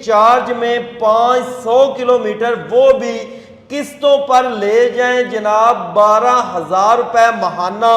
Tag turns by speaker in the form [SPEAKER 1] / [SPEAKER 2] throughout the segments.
[SPEAKER 1] Charge में 500 kilometre, वो भी किस्तों पर ले जाएं जनाब। 12,000 रुपए महाना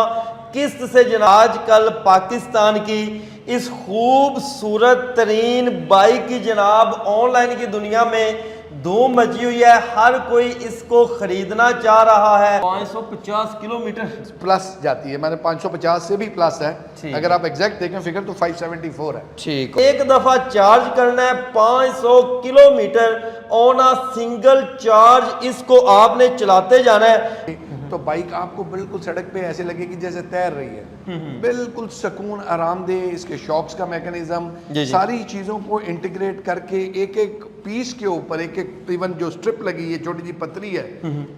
[SPEAKER 1] किस्त से जनाब। आजकल पाकिस्तान की इस खूबसूरत तरीन बाइक की जनाब ऑनलाइन की दुनिया में धूम मची हुई है। हर कोई इसको खरीदना चाह रहा है। 550 किलोमीटर
[SPEAKER 2] प्लस जाती है, मैंने 550 से भी प्लस है। अगर आप एग्जैक्ट देखें फिगर तो 574 है।
[SPEAKER 1] ठीक, एक दफा चार्ज करना है 500 kilometre on a single charge. इसको आपने चलाते जाना है
[SPEAKER 2] तो बाइक आपको बिल्कुल सड़क पे ऐसे लगेगी जैसे तैर रही है। बिल्कुल सुकून, आरामदेह। इसके शॉक्स का मैकेनिज्म, सारी चीजों को इंटीग्रेट करके एक एक पीस के ऊपर, एक एक इवन जो स्ट्रिप लगी है, छोटी सी पतरी है,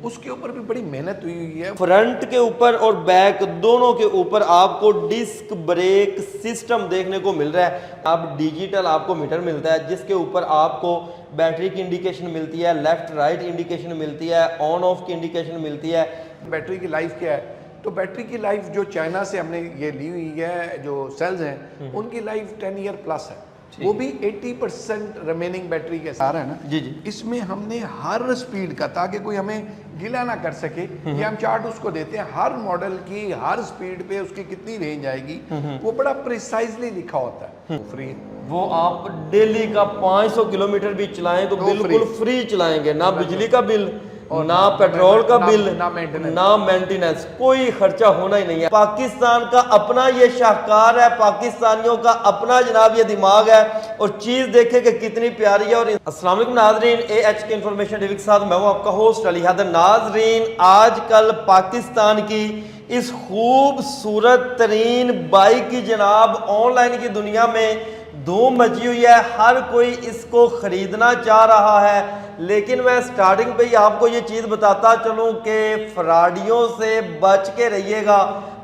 [SPEAKER 2] उसके ऊपर भी बड़ी मेहनत हुई है।
[SPEAKER 1] फ्रंट के ऊपर और बैक दोनों के ऊपर आपको डिस्क ब्रेक सिस्टम देखने को मिल रहा है। अब डिजिटल आपको मीटर मिलता है जिसके ऊपर आपको बैटरी की इंडिकेशन मिलती है, लेफ्ट राइट इंडिकेशन मिलती है, ऑन ऑफ की इंडिकेशन मिलती है।
[SPEAKER 2] बैटरी की लाइफ क्या है? तो बैटरी की लाइफ जो चाइना से हमने ये ली हुई है, जो सेल्स हैं, उनकी लाइफ 10 ईयर प्लस है। वो भी 80% रिमेनिंग बैटरी के साथ है ना
[SPEAKER 1] जी जी।
[SPEAKER 2] इसमें हमने हर स्पीड का, ताकि कोई हमें गिला ना कर सके, ये हम चार्ट उसको देते हैं। हर मॉडल की हर स्पीड पे उसकी कितनी रेंज आएगी वो बड़ा प्रिसाइजली लिखा होता है। फ्री,
[SPEAKER 1] वो आप डेली का 500 किलोमीटर भी चलाएं तो बिल्कुल फ्री चलाएंगे। ना बिजली का बिल और ना पेट्रोल का बिल, ना मेंटेनेंस, कोई खर्चा होना ही नहीं है। पाकिस्तान का अपना ये शाहकार है, पाकिस्तानियों का अपना जनाब ये दिमाग है और चीज देखे कि कितनी प्यारी है। और अस्सलाम वालेकुम नाजरीन, AHK इंफॉर्मेशन टीवी के साथ मैं हूं आपका होस्ट अली हैदर। नाजरीन, आजकल पाकिस्तान की इस खूबसूरत तरीन बाइक की जनाब ऑनलाइन की दुनिया में धूम मची हुई है। हर कोई इसको खरीदना चाह रहा है। लेकिन मैं स्टार्टिंग पे ही आपको ये चीज़ बताता चलूं कि फ्रॉडियों से बच के रहिएगा।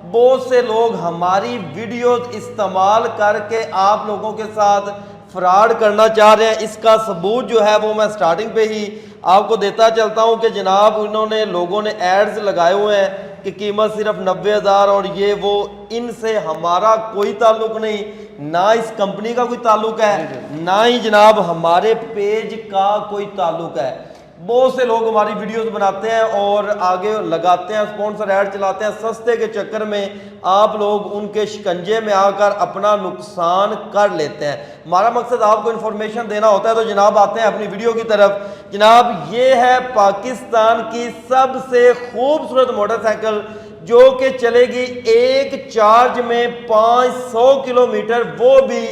[SPEAKER 1] बहुत से लोग हमारी वीडियो इस्तेमाल करके आप लोगों के साथ फ्रॉड करना चाह रहे हैं। इसका सबूत जो है वो मैं स्टार्टिंग पे ही आपको देता चलता हूं कि जनाब उन्होंने लोगों ने एड्स लगाए हुए हैं कि कीमत सिर्फ 90,000 और ये वो। इनसे हमारा कोई ताल्लुक नहीं, ना इस कंपनी का कोई ताल्लुक है, ना ही जनाब हमारे पेज का कोई ताल्लुक है। बहुत से लोग हमारी वीडियोस बनाते हैं और आगे लगाते हैं, स्पॉन्सर ऐड चलाते हैं। सस्ते के चक्कर में आप लोग उनके शिकंजे में आकर अपना नुकसान कर लेते हैं। हमारा मकसद आपको इन्फॉर्मेशन देना होता है। तो जनाब आते हैं अपनी वीडियो की तरफ। जनाब ये है पाकिस्तान की सबसे खूबसूरत मोटरसाइकिल जो कि चलेगी एक चार्ज में 500 किलोमीटर, वो भी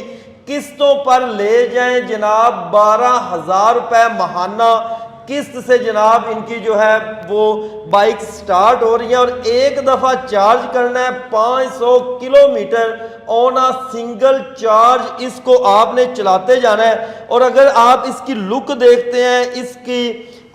[SPEAKER 1] किस्तों पर ले जाएं जनाब। 12,000 रुपए महाना किस्त से जनाब इनकी जो है वो बाइक स्टार्ट हो रही है। और एक दफा चार्ज करना है 500 kilometre on a single charge. इसको आपने चलाते जाना है। और अगर आप इसकी लुक देखते हैं, इसकी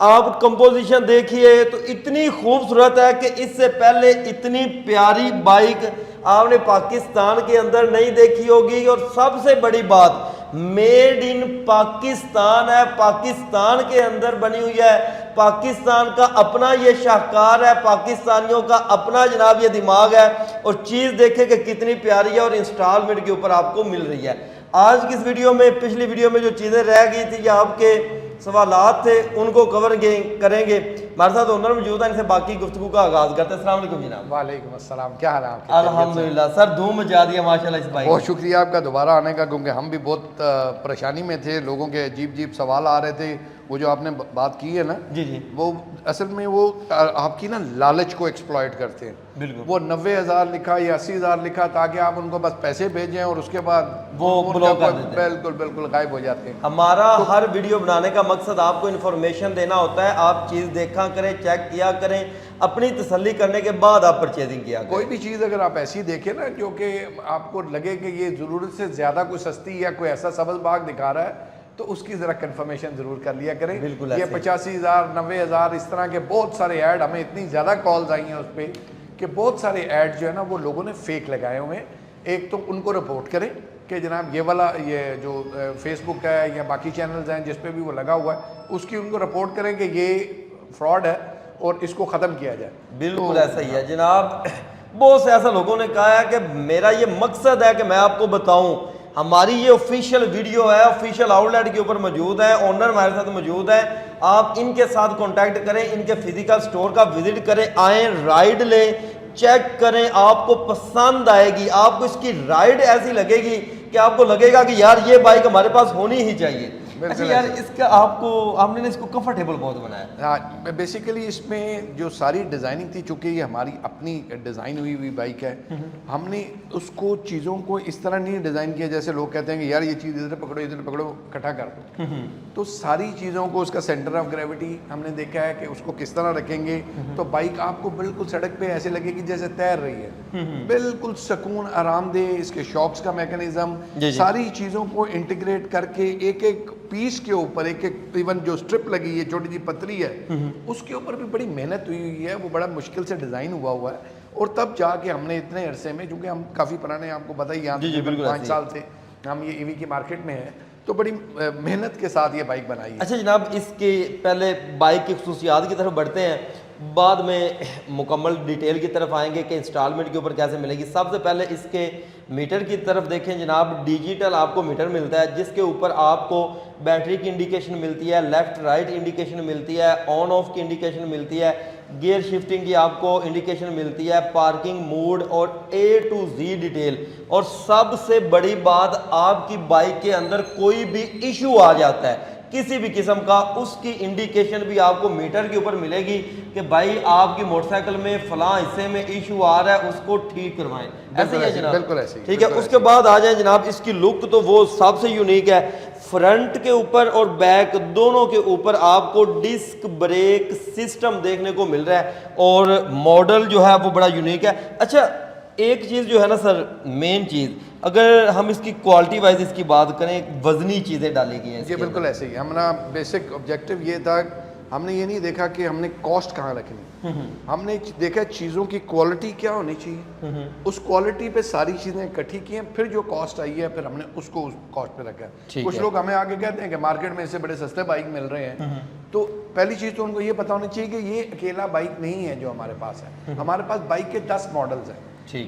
[SPEAKER 1] आप कंपोजिशन देखिए तो इतनी खूबसूरत है कि इससे पहले इतनी प्यारी बाइक आपने पाकिस्तान के अंदर नहीं देखी होगी। और सबसे बड़ी बात, मेड इन पाकिस्तान है, पाकिस्तान के अंदर बनी हुई है। पाकिस्तान का अपना ये शाहकार है, पाकिस्तानियों का अपना जनाब ये दिमाग है। और चीज़ देखे कि कितनी प्यारी है और इंस्टॉलमेंट के ऊपर आपको मिल रही है। आज की इस वीडियो में, पिछली वीडियो में जो चीज़ें रह गई थी या आपके सवालात थे उनको कवर करेंगे। हमारे साथ ओनर मौजूद है, इनसे बाकी गुफ्तगू का आगाज करते हैं। अस्सलाम वालेकुम जनाब।
[SPEAKER 2] वालेकुम अस्सलाम, क्या हाल है आपके?
[SPEAKER 1] अल्हम्दुलिल्लाह सर, धूम मचा दिया माशाल्लाह इस बाइक।
[SPEAKER 2] बहुत शुक्रिया आपका दोबारा आने का, क्योंकि हम भी बहुत परेशानी में थे। लोगों के अजीब अजीब सवाल आ रहे थे। वो जो आपने बात की है ना,
[SPEAKER 1] जी जी,
[SPEAKER 2] वो असल में वो आपकी ना लालच को एक्सप्लॉइट करते हैं।
[SPEAKER 1] बिल्कुल।
[SPEAKER 2] वो 90,000 लिखा या 80,000 लिखा ताकि आप उनको बस पैसे भेजें और उसके बाद
[SPEAKER 1] वो ब्लॉक कर देते हैं।
[SPEAKER 2] बिल्कुल बिल्कुल गायब हो जाते हैं।
[SPEAKER 1] हमारा हर वीडियो बनाने का मकसद आपको इन्फॉर्मेशन देना होता है। आप चीज़ देखा करें, चेक किया करें, अपनी तसल्ली करने के बाद आप परचेजिंग किया करें।
[SPEAKER 2] कोई भी चीज़ अगर आप ऐसी देखें ना जो कि आपको लगे कि ये ज़रूरत से ज़्यादा कोई सस्ती या कोई ऐसा सबज बाग दिखा रहा है तो उसकी ज़रा कंफर्मेशन ज़रूर कर लिया करें।
[SPEAKER 1] बिल्कुल।
[SPEAKER 2] ये 85,000 90,000 इस तरह के बहुत सारे ऐड, हमें इतनी ज़्यादा कॉल्स आई हैं उस पर कि बहुत सारे ऐड जो है ना वो लोगों ने फेक लगाए हुए हैं। एक तो उनको रिपोर्ट करें कि जनाब ये वाला, ये जो फेसबुक है या बाकी चैनल्स हैं जिस पे भी वो लगा हुआ है, उसकी उनको रिपोर्ट करें कि ये फ्रॉड है और इसको ख़त्म किया जाए।
[SPEAKER 1] बिल्कुल ऐसा ही है जनाब। बहुत से ऐसा लोगों ने कहा है कि मेरा ये मकसद है कि मैं आपको बताऊं हमारी ये ऑफिशियल वीडियो है, ऑफिशियल आउटलेट के ऊपर मौजूद है, ओनर हमारे साथ मौजूद है। आप इनके साथ कांटेक्ट करें, इनके फिजिकल स्टोर का विजिट करें, आए राइड लें, चेक करें, आपको पसंद आएगी, आपको इसकी राइड ऐसी लगेगी कि आपको लगेगा कि यार ये बाइक हमारे पास होनी ही चाहिए। अच्छा यार, इसका आपने ना इसको कंफर्टेबल बहुत बनाया।
[SPEAKER 2] हाँ, बेसिकली इसमें जो सारी डिज़ाइनिंग थी, चूँकि ये हमारी अपनी डिज़ाइन हुई बाइक है, हमने उसको चीज़ों को इस तरह नहीं डिज़ाइन किया जैसे लोग कहते हैं कि यार ये चीज़ इधर पकड़ो इकट्ठा कर दो। तो सारी चीज़ों को, उसका सेंटर ऑफ ग्रेविटी हमने देखा है कि उसको किस तरह रखेंगे तो बाइक आपको बिल्कुल सड़क पे ऐसे लगेगी जैसे तैर रही है, बिल्कुल सुकून, आरामदेह। इसके शॉक्स का मैकेनिज्म, सारी चीज़ों को इंटीग्रेट करके एक एक पीस के ऊपर, एक एक इवन जो स्ट्रिप लगी है, छोटी सी पतली है, उसके ऊपर भी बड़ी मेहनत हुई है। वो बड़ा मुश्किल से डिज़ाइन हुआ है और तब जाके हमने इतने अरसे में, क्योंकि हम काफ़ी पुराने, आपको पता ही, यहाँ 5 साल से हम ये ईवी की मार्केट में हैं, तो बड़ी मेहनत के साथ ये बाइक बनाई है।
[SPEAKER 1] अच्छा जनाब, इसके पहले बाइक की खसूसियात की तरफ बढ़ते हैं, बाद में मुकम्मल डिटेल की तरफ आएंगे कि इंस्टॉलमेंट के ऊपर कैसे मिलेगी। सबसे पहले इसके मीटर की तरफ देखें जनाब, डिजिटल आपको मीटर मिलता है जिसके ऊपर आपको बैटरी की इंडिकेशन मिलती है, लेफ्ट राइट इंडिकेशन मिलती है, ऑन ऑफ की इंडिकेशन मिलती है, गियर शिफ्टिंग की आपको इंडिकेशन मिलती है, पार्किंग मोड और A to Z डिटेल। और सबसे बड़ी बात, आपकी बाइक के अंदर कोई भी इशू आ जाता है किसी भी किस्म का, उसकी इंडिकेशन भी आपको मीटर के ऊपर मिलेगी कि भाई आपकी मोटरसाइकिल में फलां हिस्से में इशू आ रहा है, उसको ठीक करवाएं। ऐसे ही है जनाब,
[SPEAKER 2] बिल्कुल ऐसे ही।
[SPEAKER 1] ठीक है। उसके बाद आ जाए जनाब, इसकी लुक तो वो सबसे यूनिक है। फ्रंट के ऊपर और बैक दोनों के ऊपर आपको डिस्क ब्रेक सिस्टम देखने को मिल रहा है और मॉडल जो है वो बड़ा यूनिक है। अच्छा, एक चीज़ जो है ना सर, मेन चीज़, अगर हम इसकी क्वालिटी वाइज इसकी बात करें, वजनी चीज़ें डाली गई हैं
[SPEAKER 2] जी बिल्कुल ऐसे ही। हमारा बेसिक ऑब्जेक्टिव ये था, हमने ये नहीं देखा कि हमने कॉस्ट कहाँ रखनी, हमने देखा चीज़ों की क्वालिटी क्या होनी चाहिए, उस क्वालिटी पे सारी चीज़ें इकट्ठी की हैं, फिर जो कॉस्ट आई है फिर हमने उसको उस कॉस्ट पे रखा है। कुछ लोग हमें आगे कहते हैं कि मार्केट में इससे बड़े सस्ते बाइक मिल रहे हैं, तो पहली चीज़ तो उनको ये पता होनी चाहिए कि ये अकेला बाइक नहीं है जो हमारे पास है। हमारे पास बाइक के 10 मॉडल्स हैं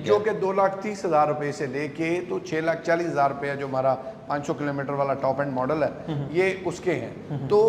[SPEAKER 2] जो कि 2,30,000 रुपये से लेके तो 6,40,000 रुपये, जो हमारा 500 किलोमीटर वाला टॉप एंड मॉडल है, ये उसके हैं। तो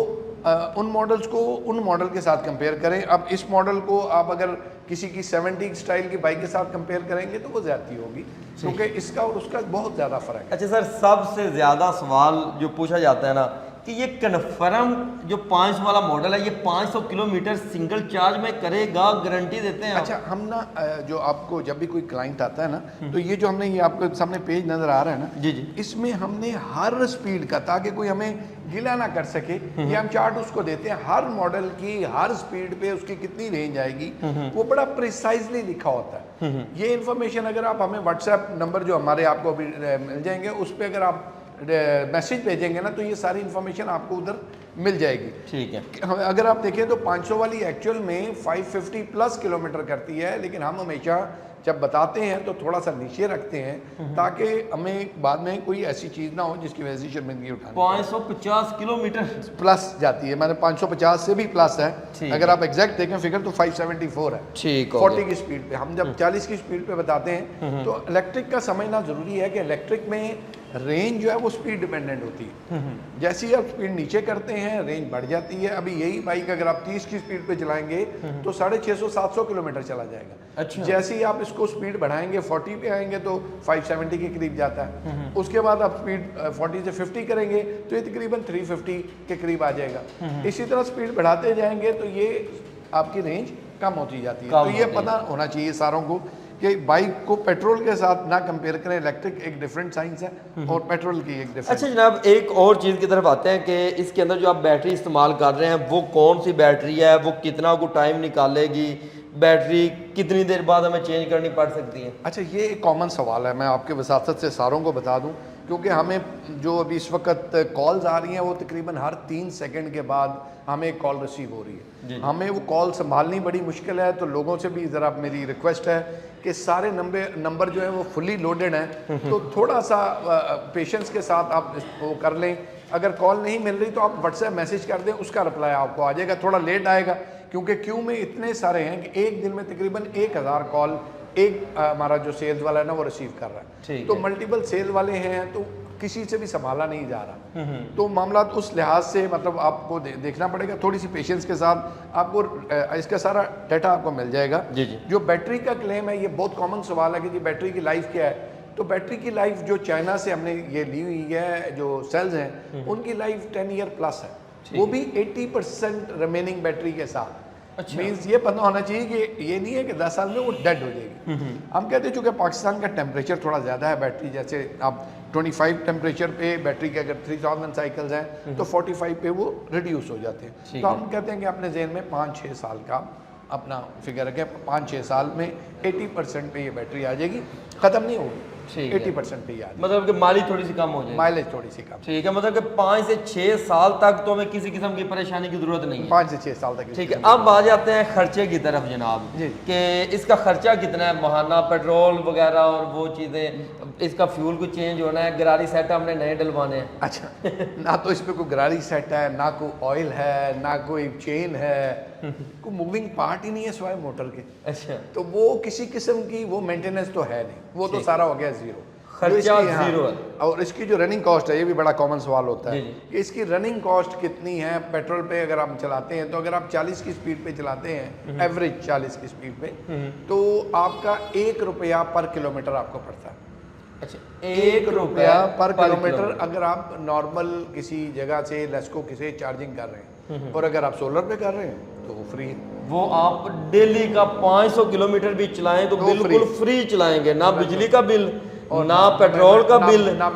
[SPEAKER 2] उन मॉडल्स को उन मॉडल के साथ कंपेयर करें। अब इस मॉडल को आप अगर किसी की 70 स्टाइल की बाइक के साथ कंपेयर करेंगे तो वो ज़्यादती होगी, क्योंकि इसका और उसका बहुत ज़्यादा फ़र्क है।
[SPEAKER 1] अच्छा सर, सबसे ज़्यादा सवाल जो पूछा जाता है ना कि ये कन्फर्म जो 500 वाला मॉडल है, ये 500 किलोमीटर सिंगल चार्ज में करेगा, गारंटी देते हैं?
[SPEAKER 2] अच्छा, हम ना जो आपको जब भी कोई क्लाइंट आता है ना, तो ये जो हमने ये आपके सामने पेज नज़र आ रहा है ना,
[SPEAKER 1] जी,
[SPEAKER 2] इसमें हमने हर स्पीड का, ताकि कोई हमें गिला ना कर सके, ये हम चार्ट उसको देते हैं। हर मॉडल की हर स्पीड पे उसकी कितनी रेंज आएगी वो बड़ा प्रिसाइजली लिखा होता है। ये इन्फॉर्मेशन अगर आप हमें व्हाट्सएप नंबर जो हमारे आपको अभी मिल जाएंगे, उस पर अगर आप मैसेज भेजेंगे ना, तो ये सारी इन्फॉर्मेशन आपको उधर मिल जाएगी।
[SPEAKER 1] ठीक है।
[SPEAKER 2] अगर आप देखें तो 500 वाली एक्चुअल में 550 प्लस किलोमीटर करती है, लेकिन हम हमेशा जब बताते हैं तो थोड़ा सा नीचे रखते हैं ताकि हमें बाद में कोई ऐसी चीज़ ना हो जिसकी वजह से शर्मिंदगी उठानी।
[SPEAKER 1] 550 किलोमीटर
[SPEAKER 2] प्लस जाती है, मैंने 550 से भी प्लस है। अगर आप एग्जैक्ट देखें फिगर तो 574 है।
[SPEAKER 1] ठीक है।
[SPEAKER 2] 40 की स्पीड पे, हम जब 40 की स्पीड पे बताते हैं तो इलेक्ट्रिक का समझना ज़रूरी है कि इलेक्ट्रिक में रेंज जो है वो स्पीड डिपेंडेंट होती है। जैसे ही आप स्पीड नीचे करते हैं रेंज बढ़ जाती है। अभी यही बाइक अगर आप 30 की स्पीड पे चलाएंगे तो 650-700 किलोमीटर चला जाएगा।
[SPEAKER 1] अच्छा।
[SPEAKER 2] जैसे ही आप इसको स्पीड बढ़ाएंगे 40 पे आएंगे तो 570 के करीब जाता है। उसके बाद आप स्पीड 40 से 50 करेंगे तो ये तकरीबन 350 के करीब आ जाएगा। इसी तरह स्पीड बढ़ाते जाएंगे तो ये आपकी रेंज कम होती जाती है। तो ये पता होना चाहिए सारों को कि बाइक को पेट्रोल के साथ ना कंपेयर करें। इलेक्ट्रिक एक डिफरेंट साइंस है और पेट्रोल की एक डिफरेंट।
[SPEAKER 1] अच्छा जनाब, एक और चीज़ की तरफ आते हैं कि इसके अंदर जो आप बैटरी इस्तेमाल कर रहे हैं वो कौन सी बैटरी है, वो कितना को टाइम निकालेगी, बैटरी कितनी देर बाद हमें चेंज करनी पड़ सकती है?
[SPEAKER 2] अच्छा, ये एक कॉमन सवाल है, मैं आपके वसासत से सारों को बता दूं, क्योंकि हमें जो अभी इस वक्त कॉल्स आ रही हैं वो तकरीबन हर 3 सेकंड के बाद हमें एक कॉल रिसीव हो रही है। हमें वो कॉल संभालनी बड़ी मुश्किल है, तो लोगों से भी ज़रा मेरी रिक्वेस्ट है कि सारे नंबर जो है वो फुली लोडेड हैं, तो थोड़ा सा पेशेंस के साथ आप वो कर लें। अगर कॉल नहीं मिल रही तो आप व्हाट्सएप मैसेज कर दें, उसका रिप्लाई आपको आ जाएगा। थोड़ा लेट आएगा क्योंकि क्यू में इतने सारे हैं कि एक दिन में तकरीबन 1000 कॉल एक हमारा जो सेल्स वाला है ना वो रिसीव कर रहा है। तो मल्टीपल सेल वाले हैं तो किसी से भी संभाला नहीं जा रहा। तो मामला उस लिहाज से मतलब आपको देखना पड़ेगा, थोड़ी सी पेशेंस के साथ आपको इसका सारा डाटा आपको मिल जाएगा।
[SPEAKER 1] जी जी।
[SPEAKER 2] जो बैटरी का क्लेम है, ये बहुत कॉमन सवाल है कि जी बैटरी की लाइफ क्या है। तो बैटरी की लाइफ जो चाइना से हमने ये ली हुई है, जो सेल्स हैं उनकी लाइफ 10 ईयर प्लस है, वो भी 80% रिमेनिंग बैटरी के साथ।
[SPEAKER 1] अच्छा।
[SPEAKER 2] मीन्स ये पता होना चाहिए कि ये नहीं है कि 10 साल में वो डेड हो जाएगी। हम कहते हैं चूँकि पाकिस्तान का टेम्परेचर थोड़ा ज़्यादा है, बैटरी जैसे आप 25 टेम्परेचर पे बैटरी के अगर 3000 साइकिल्स हैं तो 45 पे वो रिड्यूस हो जाते हैं। तो हम कहते हैं कि अपने जहन में 5-6 साल का अपना फिगर रखें, 5-6 साल में 80% पे ये बैटरी आ जाएगी, ख़त्म नहीं होगी, 80% पे ही आ जाएगी।
[SPEAKER 1] मतलब कि माइलेज थोड़ी सी कम हो जाएगी,
[SPEAKER 2] माइलेज थोड़ी सी कम।
[SPEAKER 1] ठीक है, मतलब कि 5 से 6 साल तक तो हमें किसी किस्म की परेशानी की जरूरत नहीं है।
[SPEAKER 2] 5 से 6 साल तक।
[SPEAKER 1] ठीक है, अब आ जाते हैं खर्चे की तरफ जनाब,
[SPEAKER 2] जी।
[SPEAKER 1] कि इसका खर्चा कितना है, माहाना पेट्रोल वगैरह और वो चीज़ें, इसका फ्यूल को चेंज होना है, गरारी सेट हमने नए डलवाने हैं।
[SPEAKER 2] अच्छा, ना तो इस पे कोई गरारी सेट है, ना कोई ऑयल है, ना कोई चेन है, कोई मूविंग पार्ट ही नहीं है सिवाय मोटर के।
[SPEAKER 1] अच्छा,
[SPEAKER 2] तो वो किसी किस्म की वो मेंटेनेंस तो है नहीं, वो तो सारा हो गया जीरो,
[SPEAKER 1] खर्चा जीरो है।
[SPEAKER 2] और इसकी जो रनिंग कॉस्ट है, ये भी बड़ा कॉमन सवाल होता है
[SPEAKER 1] जी, जी।
[SPEAKER 2] कि इसकी रनिंग कॉस्ट कितनी है। पेट्रोल पे अगर आप चलाते हैं तो अगर आप 40 की स्पीड पे चलाते हैं, एवरेज 40 की स्पीड पे, तो आपका 1 रुपया पर किलोमीटर आपको पड़ता है।
[SPEAKER 1] अच्छा,
[SPEAKER 2] 1 रुपया पर किलोमीटर अगर आप नॉर्मल किसी जगह से लेस्को किसी चार्जिंग कर रहे हैं, और अगर आप सोलर पे कर रहे हैं तो वो फ्री है।
[SPEAKER 1] वो आप डेली का 500 किलोमीटर भी चलाएं तो बिल्कुल फ्री चलाएंगे, ना बिजली का बिल और ना पेट्रोल का बिल, ना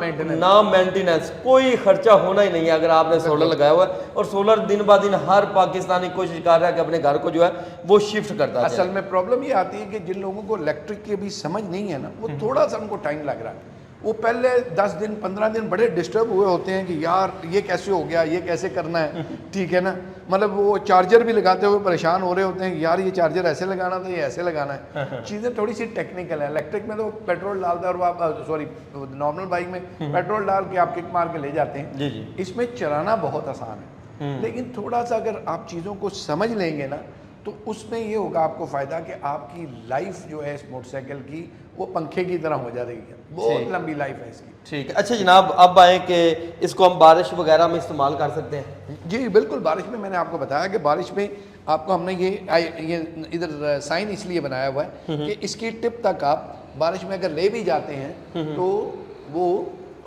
[SPEAKER 1] मेंटेनेंस, कोई खर्चा होना ही नहीं है अगर आपने सोलर लगाया हुआ है। और सोलर दिन ब दिन हर पाकिस्तानी कोशिश कर रहा है कि अपने घर को जो है वो शिफ्ट करता है।
[SPEAKER 2] असल में प्रॉब्लम ये आती है कि जिन लोगों को इलेक्ट्रिक की भी समझ नहीं है ना, वो थोड़ा सा उनको टाइम लग रहा है। वो पहले 10 दिन 15 दिन बड़े डिस्टर्ब हुए होते हैं कि यार ये कैसे हो गया, ये कैसे करना है, ठीक है ना। मतलब वो चार्जर भी लगाते हुए परेशान हो रहे होते हैं, यार ये चार्जर ऐसे लगाना था, ये ऐसे लगाना है। चीज़ें थोड़ी सी टेक्निकल है। इलेक्ट्रिक में तो पेट्रोल डालता है और आप सॉरी नॉर्मल बाइक में पेट्रोल डाल के आप किक मार के ले जाते हैं।
[SPEAKER 1] जी जी।
[SPEAKER 2] इसमें चलाना बहुत आसान है, लेकिन थोड़ा सा अगर आप चीज़ों को समझ लेंगे ना, तो उसमें ये होगा आपको फ़ायदा कि आपकी लाइफ जो है इस मोटरसाइकिल की वो पंखे की तरह हो जा रही है। बहुत लंबी लाइफ है इसकी।
[SPEAKER 1] ठीक है। अच्छा जनाब, अब आए कि इसको हम बारिश वगैरह में इस्तेमाल कर सकते हैं?
[SPEAKER 2] जी बिल्कुल, बारिश में मैंने आपको बताया कि बारिश में आपको हमने ये इधर साइन इसलिए बनाया हुआ है कि इसकी टिप तक आप बारिश में अगर ले भी जाते हैं तो वो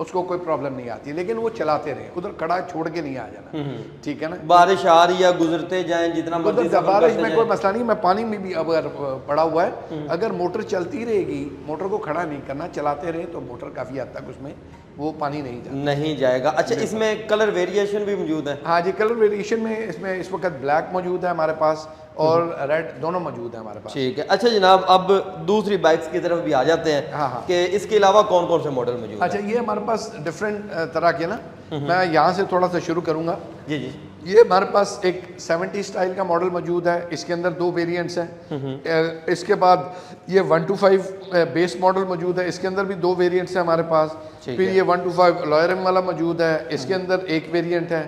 [SPEAKER 2] उसको कोई प्रॉब्लम नहीं आती, लेकिन वो चलाते रहे, उधर खड़ा छोड़ के नहीं आ जाना, ठीक है ना।
[SPEAKER 1] बारिश आ रही है, गुजरते जाएं जितना मर्जी,
[SPEAKER 2] बारिश में कोई मसला नहीं। मैं पानी में भी अगर पड़ा हुआ है, अगर मोटर चलती रहेगी, मोटर को खड़ा नहीं करना, चलाते रहे तो मोटर काफ़ी हद तक उसमें वो पानी नहीं जाएगा। अच्छा, इसमें कलर वेरिएशन भी मौजूद है? हाँ जी, कलर वेरिएशन में इसमें इस वक्त ब्लैक मौजूद है हमारे पास और रेड, दोनों मौजूद है हमारे पास। ठीक
[SPEAKER 1] है। अच्छा जनाब, अब दूसरी बाइक्स की तरफ भी आ जाते हैं।
[SPEAKER 2] हाँ।
[SPEAKER 1] कि इसके अलावा कौन कौन से मॉडल मौजूद हैं?
[SPEAKER 2] अच्छा, ये हमारे पास डिफरेंट तरह के ना, मैं यहाँ से थोड़ा सा शुरू करूँगा।
[SPEAKER 1] जी जी।
[SPEAKER 2] ये हमारे पास एक 70 स्टाइल का मॉडल मौजूद है, इसके अंदर 2 वेरिएंट्स हैं। इसके बाद ये 125 बेस मॉडल मौजूद है, इसके अंदर भी 2 वेरिएंट्स हैं हमारे पास। फिर ये 125 लॉयरम वाला मौजूद है, इसके अंदर 1 वेरिएंट है।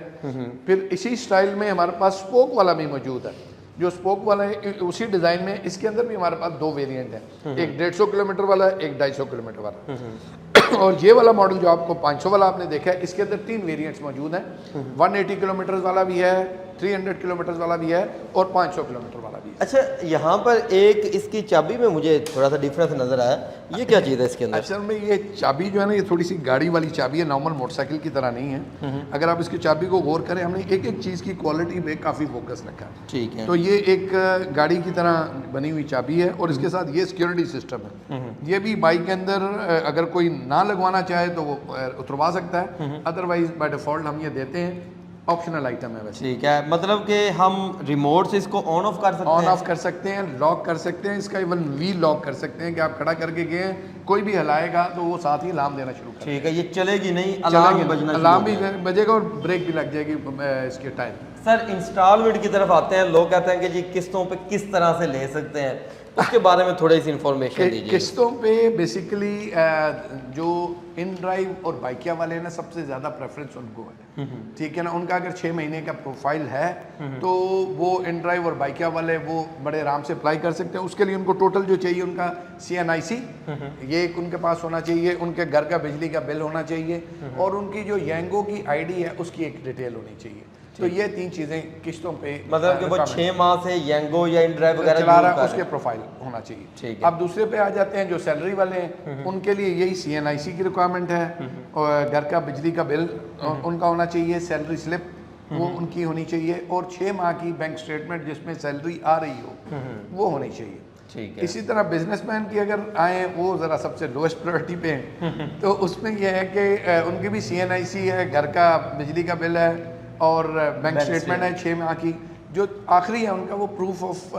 [SPEAKER 2] फिर इसी स्टाइल में हमारे पास स्पोक वाला भी मौजूद है। जो स्पोक वाला है उसी डिज़ाइन में इसके अंदर भी हमारे पास 2 वेरिएंट हैं, एक 150 किलोमीटर वाला है, एक 250 किलोमीटर वाला। और ये वाला मॉडल जो आपको 500 वाला आपने देखा है, इसके अंदर 3 वेरिएंट्स मौजूद हैं। 180 किलोमीटर वाला भी है, 300 किलोमीटर वाला भी है और 500 किलोमीटर वाला भी है।
[SPEAKER 1] अच्छा, यहाँ पर एक इसकी चाबी में मुझे थोड़ा सा डिफरेंस नज़र आया, ये क्या चीज़ है इसके अंदर?
[SPEAKER 2] असल में ये चाबी जो है ना, ये थोड़ी सी गाड़ी वाली चाबी है, नॉर्मल मोटरसाइकिल की तरह नहीं है। अगर आप इसकी चाबी को गौर करें, हमने एक एक चीज़ की क्वालिटी पे काफ़ी फोकस रखा है। ठीक है। तो ये एक गाड़ी की तरह बनी हुई चाबी है और इसके साथ ये सिक्योरिटी सिस्टम है। ये भी बाइक के अंदर अगर कोई ना लगवाना चाहे तो वो उतरवा सकता है, अदरवाइज बाय डिफॉल्ट हम ये देते हैं, ऑप्शनल आइटम है वैसे। ठीक है,
[SPEAKER 1] मतलब कि हम रिमोट से इसको ऑन ऑफ कर सकते हैं?
[SPEAKER 2] ऑन ऑफ कर सकते हैं, लॉक कर सकते हैं, इसका इवन व्हील लॉक कर सकते हैं कि आप खड़ा करके गए, कोई भी हिलाएगा तो वो साथ ही अलार्म देना शुरू कर।
[SPEAKER 1] ठीक है, ये चलेगी नहीं, अलार्म बजना,
[SPEAKER 2] अलार्म भी बजेगा और ब्रेक भी लग जाएगी इसके टाइम।
[SPEAKER 1] सर, इंस्टॉलमेंट की तरफ आते हैं, लोग कहते हैं कि जी किस्तों पे किस तरह से ले सकते हैं, उसके बारे में थोड़ी सी इंफॉर्मेशन दीजिए।
[SPEAKER 2] किस्तों पे बेसिकली जो इन ड्राइव और बाइकिया वाले ना सबसे ज़्यादा प्रेफरेंस उनको है, ठीक है ना। उनका अगर 6 महीने का प्रोफाइल है तो वो इन ड्राइव और बाइकिया वाले वो बड़े आराम से अप्लाई कर सकते हैं। उसके लिए उनको टोटल जो चाहिए उनका CNIC ये एक उनके पास होना चाहिए, उनके घर का बिजली का बिल होना चाहिए और उनकी जो येंगो की ID है उसकी एक डिटेल होनी चाहिए। तो ये 3 चीज़ें किस्तों पे,
[SPEAKER 1] मतलब कि वो 6 माह से येंगो या इन ड्राइव वगैरह
[SPEAKER 2] चला रहा है उसके प्रोफाइल होना चाहिए।
[SPEAKER 1] ठीक है।
[SPEAKER 2] अब दूसरे पे आ जाते हैं जो सैलरी वाले हैं, उनके लिए यही CNIC की रिक्वायरमेंट है और घर का बिजली का बिल उनका होना चाहिए, सैलरी स्लिप वो उनकी होनी चाहिए और 6 माह की बैंक स्टेटमेंट जिसमें सैलरी आ रही हो वो होनी चाहिए।
[SPEAKER 1] ठीक है।
[SPEAKER 2] इसी तरह बिजनेसमैन की अगर आए वो ज़रा सबसे लोएस्ट प्रायोरिटी पे हैं तो उसमें यह है कि उनकी भी CNIC है, घर का बिजली का बिल है और बैंक स्टेटमेंट है 6 माह की। जो आखिरी है उनका वो प्रूफ ऑफ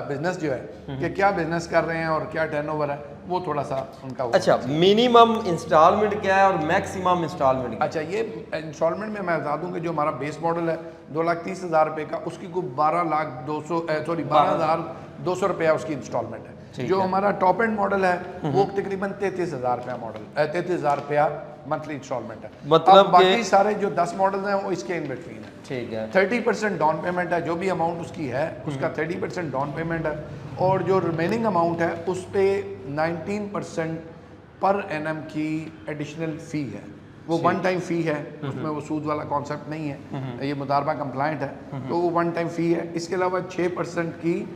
[SPEAKER 2] बिजनेस जो है कि क्या बिजनेस कर रहे हैं और क्या टर्नओवर है वो थोड़ा सा उनका
[SPEAKER 1] अच्छा, मिनिमम इंस्टॉलमेंट क्या है और मैक्सिमम इंस्टॉलमेंट?
[SPEAKER 2] अच्छा, ये इंस्टॉलमेंट में मैं बता दूं कि जो हमारा बेस मॉडल है 2,30,000 रुपये का, उसकी कोई 12,200 रुपया उसकी इंस्टॉलमेंट है। जो हमारा टॉप एंड मॉडल है वो तकरीबन 33,000 रुपया मॉडल 33,000 रुपया मंथली इंस्टॉलमेंट है।
[SPEAKER 1] मतलब
[SPEAKER 2] बाकी सारे जो 10 मॉडल हैं वो इसके इन बिटवीन है।
[SPEAKER 1] ठीक है।
[SPEAKER 2] 30% डाउन पेमेंट है, जो भी अमाउंट उसकी है उसका 30% डाउन पेमेंट है और जो रिमेनिंग अमाउंट है उस पर 19% पर एनम की एडिशनल फ़ी है। वो वन टाइम फ़ी है, उसमें वो सूद वाला कॉन्सेप्ट नहीं है, ये मुदारबा कंप्लाइंट है तो वो वन टाइम फ़ी है। इसके अलावा 6% की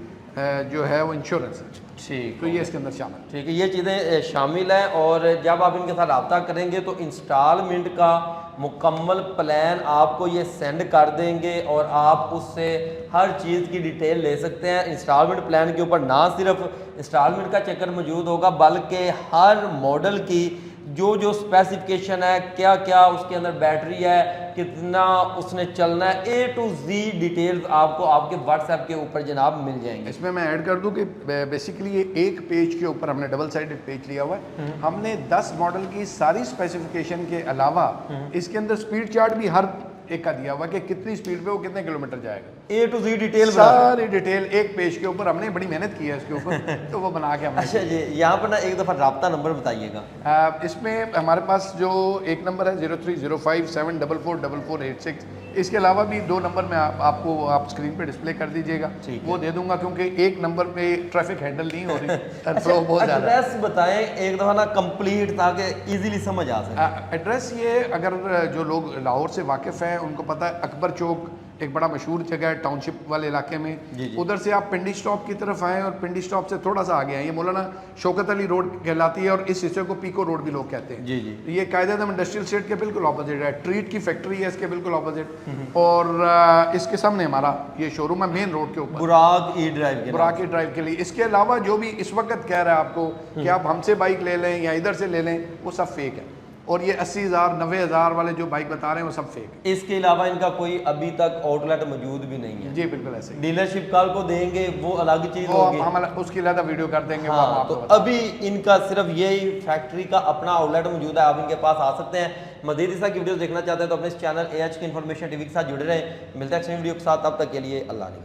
[SPEAKER 2] जो है वो इंश्योरेंस है।
[SPEAKER 1] ठीक,
[SPEAKER 2] तो ये इसके अंदर शामिल।
[SPEAKER 1] ठीक है, ये चीज़ें शामिल हैं। और जब आप इनके साथ रब्ता करेंगे तो इंस्टॉलमेंट का मुकम्मल प्लान आपको ये सेंड कर देंगे और आप उससे हर चीज़ की डिटेल ले सकते हैं। इंस्टॉलमेंट प्लान के ऊपर ना सिर्फ इंस्टॉलमेंट का चक्कर मौजूद होगा बल्कि हर मॉडल की जो स्पेसिफिकेशन है, क्या क्या उसके अंदर बैटरी है, कितना उसने चलना है, A to Z डिटेल्स आपको आपके WhatsApp के ऊपर जनाब मिल जाएंगे।
[SPEAKER 2] इसमें मैं ऐड कर दूं कि बेसिकली ये एक पेज के ऊपर हमने डबल साइडेड पेज लिया हुआ है। हमने 10 मॉडल की सारी स्पेसिफिकेशन के अलावा इसके अंदर स्पीड चार्ट भी हर एक का दिया हुआ है कि कितनी स्पीड पे वो कितने किलोमीटर जाएगा।
[SPEAKER 1] A to Z डिटेल
[SPEAKER 2] सारी डिटेल एक पेज के ऊपर, हमने बड़ी मेहनत की है इसके ऊपर तो वो बना के हमने।
[SPEAKER 1] अच्छा जी, यहाँ पर ना एक दफ़ा राब्ता नंबर बताइएगा।
[SPEAKER 2] इसमें हमारे पास जो एक नंबर है 0305744486, इसके अलावा भी 2 नंबर में आपको आप स्क्रीन पे डिस्प्ले कर दीजिएगा, वो दे दूंगा क्योंकि एक नंबर पे ट्रैफिक हैंडल नहीं हो रही। फ्लो बहुत ज़्यादा।
[SPEAKER 1] एड्रेस बताएं एक दफ़ा ना कंप्लीट ताकि इजीली समझ आ सके।
[SPEAKER 2] एड्रेस ये अगर जो लोग लाहौर से वाकिफ़ हैं उनको पता है, अकबर चौक एक बड़ा मशहूर जगह है टाउनशिप वाले इलाके में। उधर से आप पिंडी स्टॉप की तरफ आएँ और पिंडी स्टॉप से थोड़ा सा आगे आए, ये मौलाना शौकत अली रोड कहलाती है और इस हिस्से को पीको रोड भी लोग कहते हैं।
[SPEAKER 1] जी जी।
[SPEAKER 2] ये कायदेआज़म इंडस्ट्रियल स्टेट के बिल्कुल ऑपोजिट है, ट्रीट की फैक्ट्री है इसके बिल्कुल ऑपोजिट और इसके सामने हमारा ये शोरूम है मेन रोड के ऊपर,
[SPEAKER 1] बुराक ई ड्राइव
[SPEAKER 2] बुराक ई ड्राइव के लिए। इसके अलावा जो भी इस वक्त कह रहा है आपको कि आप हमसे बाइक ले लें या इधर से ले लें, वो सब फेक है और ये 80,000 90,000 वाले जो बाइक बता रहे हैं वो सब फेक है।
[SPEAKER 1] इसके अलावा इनका कोई अभी तक आउटलेट मौजूद भी नहीं है।
[SPEAKER 2] जी बिल्कुल ऐसे ही।
[SPEAKER 1] डीलरशिप कॉल को देंगे वो अलग चीज़ होगी,
[SPEAKER 2] हम उसकी अलग वीडियो कर देंगे।
[SPEAKER 1] हाँ, तो अभी इनका सिर्फ यही फैक्ट्री का अपना आउटलेट मौजूद है, आप इनके पास आ सकते हैं। मज़ीद इस तरह की वीडियो देखना चाहते हैं तो अपने इस चैनल AH की इन्फॉर्मेशन TV के साथ जुड़े रहें। मिलते हैं नेक्स्ट वीडियो के साथ, तब तक के लिए अल्लाह ने